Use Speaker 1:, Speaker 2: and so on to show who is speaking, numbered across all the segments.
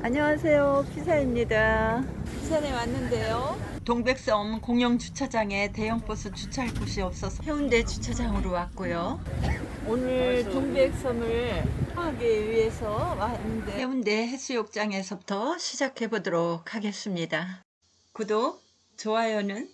Speaker 1: 안녕하세요. 피사입니다. 부산에 왔는데요. 동백섬 공영 주차장에 대형 버스 주차할 곳이 없어서 해운대 주차장으로 왔고요. 오늘 동백섬을 하기 위해서 왔는데 해운대 해수욕장에서부터 시작해 보도록 하겠습니다. 구독, 좋아요는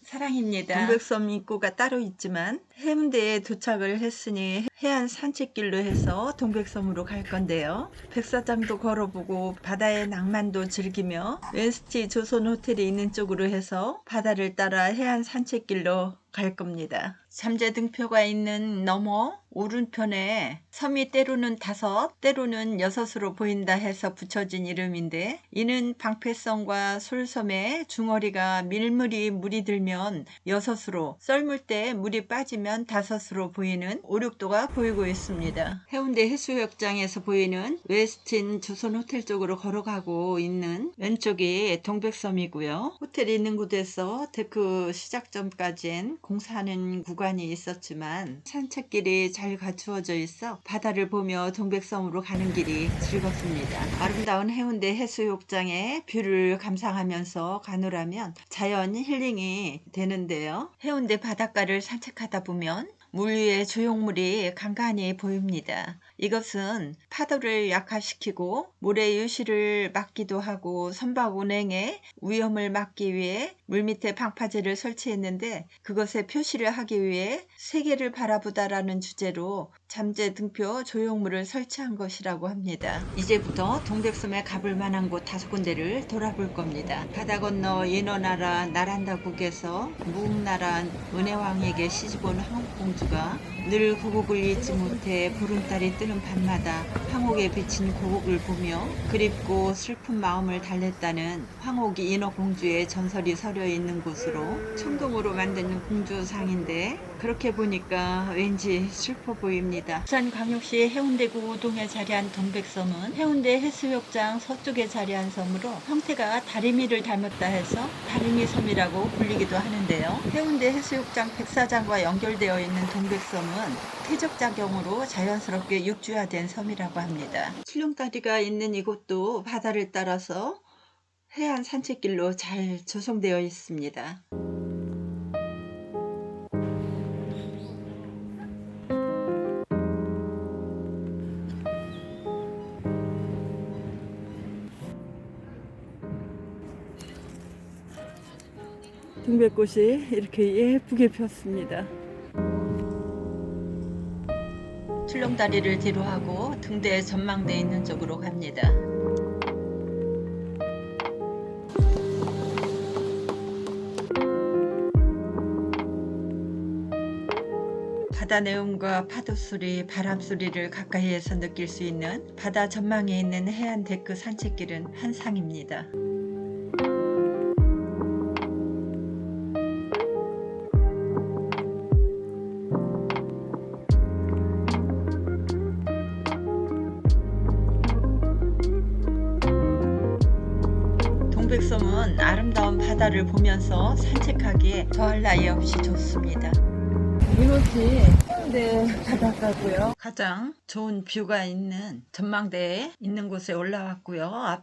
Speaker 1: 사랑입니다. 동백섬 입구가 따로 있지만 해운대에 도착을 했으니 해안 산책길로 해서 동백섬으로 갈 건데요. 백사장도 걸어보고 바다의 낭만도 즐기며 웬스티 조선 호텔이 있는 쪽으로 해서 바다를 따라 해안 산책길로 갈 겁니다. 잠재등표가 있는 너머 오른편에 섬이 때로는 5, 때로는 6으로 보인다 해서 붙여진 이름인데, 이는 방패섬과 솔섬의 중어리가 물이 들면 6으로, 썰물 때 물이 빠지면 5으로 보이는 오륙도가 보이고 있습니다. 해운대 해수욕장에서 보이는 웨스틴 조선 호텔 쪽으로 걸어가고 있는 왼쪽이 동백섬이고요. 호텔이 있는 곳에서 데크 시작점까지는 공사하는 구간이 있었지만 산책길이 잘 갖추어져 있어 바다를 보며 동백섬으로 가는 길이 즐겁습니다. 아름다운 해운대 해수욕장의 뷰를 감상하면서 가노라면 자연 힐링이 되는데요. 해운대 바닷가를 산책하다 보면 물 위에 조형물이 간간히 보입니다. 이것은 파도를 약화시키고 모래 유실을 막기도 하고 선박 운행의 위험을 막기 위해 물밑에 방파제를 설치했는데, 그것에 표시를 하기 위해 세계를 바라보다라는 주제로 잠재등표 조형물을 설치한 것이라고 합니다. 이제부터 동백섬에 가볼 만한 곳 5군데를 돌아볼 겁니다. 바다 건너 인어나라 나란다국에서 무웅나라 은혜왕에게 시집온 황옥공주가 늘 고국을 잊지 못해 보름달이 뜨는 밤마다 황옥에 비친 고국을 보며 그립고 슬픈 마음을 달랬다는 황옥이 인어공주의 전설이 서려 있는 곳으로 청동으로 만든 공주상인데, 그렇게 보니까 왠지 슬퍼 보입니다. 부산광역시 해운대구 우동에 자리한 동백섬은 해운대 해수욕장 서쪽에 자리한 섬으로 형태가 다리미를 닮았다 해서 다리미섬이라고 불리기도 하는데요. 해운대 해수욕장 백사장과 연결되어 있는 동백섬은 퇴적작용으로 자연스럽게 육주화된 섬이라고 합니다. 출렁다리가 있는 이곳도 바다를 따라서 해안 산책길로 잘 조성되어 있습니다. 동백꽃이 이렇게 예쁘게 폈습니다. 출렁다리를 뒤로하고 등대 전망대 있는 쪽으로 갑니다. 바다 내음과 파도 소리, 바람 소리를 가까이에서 느낄 수 있는 바다 전망에 있는 해안 데크 산책길은 한상입니다. 동백섬은 아름다운 바다를 보면서 산책하기에 더할 나위 없이 좋습니다. 이곳이 해운대 바닷가고요. 가장 좋은 뷰가 있는 전망대에 있는 곳에 올라왔고요.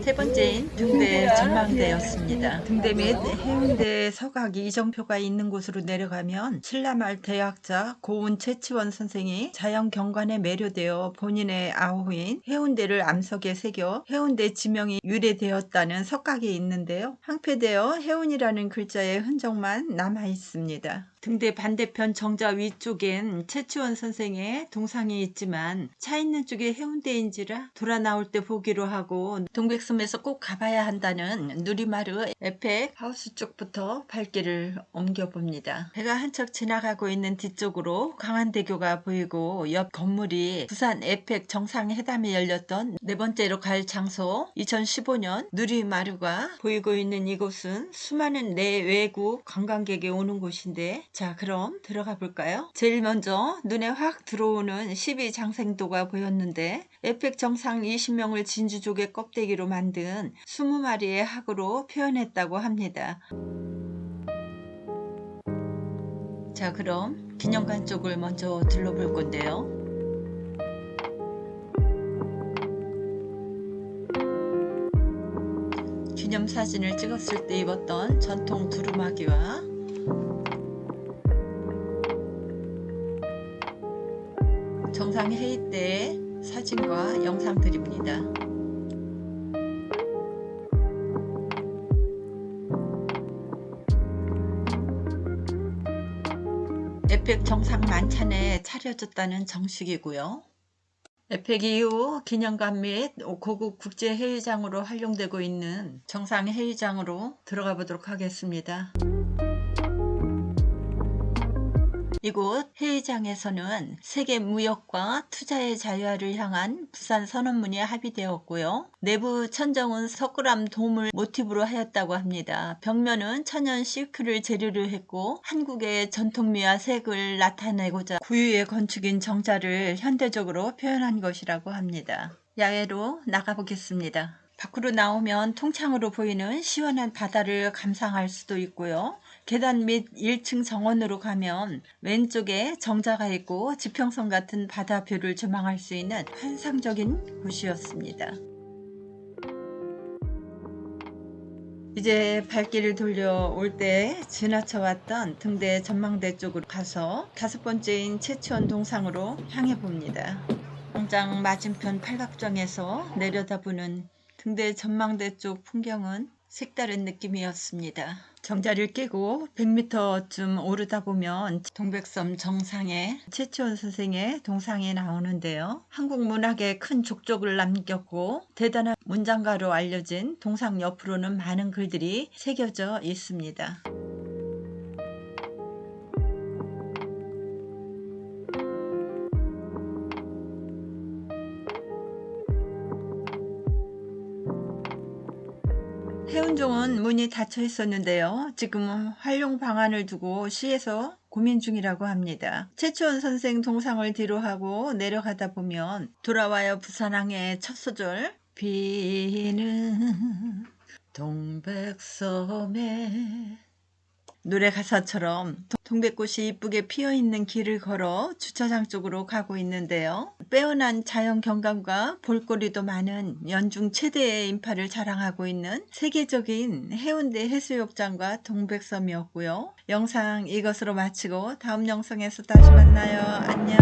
Speaker 1: 세 번째인 등대 전망대였습니다. 등대 및 해운대 서각 이정표가 있는 곳으로 내려가면 신라말 대학자 고운 최치원 선생이 자연경관에 매료되어 본인의 아호인 해운대를 암석에 새겨 해운대 지명이 유래되었다는 석각이 있는데요. 항폐되어 해운이라는 글자의 흔적만 남아 있습니다. 등대 반대편 정자 위쪽엔 최치원 선생의 동상이 있지만 차 있는 쪽이 해운대인지라 돌아 나올 때 보기로 하고, 동백섬에서 꼭 가봐야 한다는 누리마르 에펙 하우스 쪽부터 발길을 옮겨봅니다. 배가 한 척 지나가고 있는 뒤쪽으로 강한대교가 보이고, 옆 건물이 부산 에펙 정상회담이 열렸던 4번째로 갈 장소 2015년 누리마르가 보이고 있는 이곳은 수많은 내외국 관광객이 오는 곳인데, 자, 그럼 들어가 볼까요? 제일 먼저 눈에 확 들어오는 12장생도가 보였는데, 에펙 정상 20명을 진주조개 껍데기로 만든 20마리의 학으로 표현했다고 합니다. 자, 그럼 기념관 쪽을 먼저 둘러볼 건데요. 기념사진을 찍었을 때 입었던 전통 두루마기와 정상회의 때의 사진과 영상들입니다. 에펙 정상 만찬에 차려졌다는 정식이고요. 에펙 이후 기념관 및 고급 국제회의장으로 활용되고 있는 정상회의장으로 들어가 보도록 하겠습니다. 이곳 회의장에서는 세계 무역과 투자의 자유화를 향한 부산 선언문이 합의되었고요. 내부 천정은 석굴암 돔을 모티브로 하였다고 합니다. 벽면은 천연 실크를 재료로 했고 한국의 전통미와 색을 나타내고자 구유의 건축인 정자를 현대적으로 표현한 것이라고 합니다. 야외로 나가보겠습니다. 밖으로 나오면 통창으로 보이는 시원한 바다를 감상할 수도 있고요. 계단 및 1층 정원으로 가면 왼쪽에 정자가 있고 지평선 같은 바다뷰를 조망할 수 있는 환상적인 곳이었습니다. 이제 발길을 돌려 올 때 지나쳐 왔던 등대 전망대 쪽으로 가서 5번째인 최치원 동상으로 향해 봅니다. 광장 맞은편 팔각정에서 내려다보는 등대 전망대 쪽 풍경은 색다른 느낌이었습니다. 정자를 깨고 100m쯤 오르다 보면 동백섬 정상에 최치원 선생의 동상이 나오는데요. 한국 문학에 큰 족적을 남겼고 대단한 문장가로 알려진 동상 옆으로는 많은 글들이 새겨져 있습니다. 해운종은 문이 닫혀 있었는데요. 지금은 활용 방안을 두고 시에서 고민 중이라고 합니다. 최치원 선생 동상을 뒤로하고 내려가다 보면 돌아와요 부산항의 첫 소절 비는 동백섬에 노래 가사처럼 동백꽃이 이쁘게 피어있는 길을 걸어 주차장 쪽으로 가고 있는데요. 빼어난 자연 경관과 볼거리도 많은 연중 최대의 인파를 자랑하고 있는 세계적인 해운대 해수욕장과 동백섬이었고요. 영상 이것으로 마치고 다음 영상에서 다시 만나요. 안녕.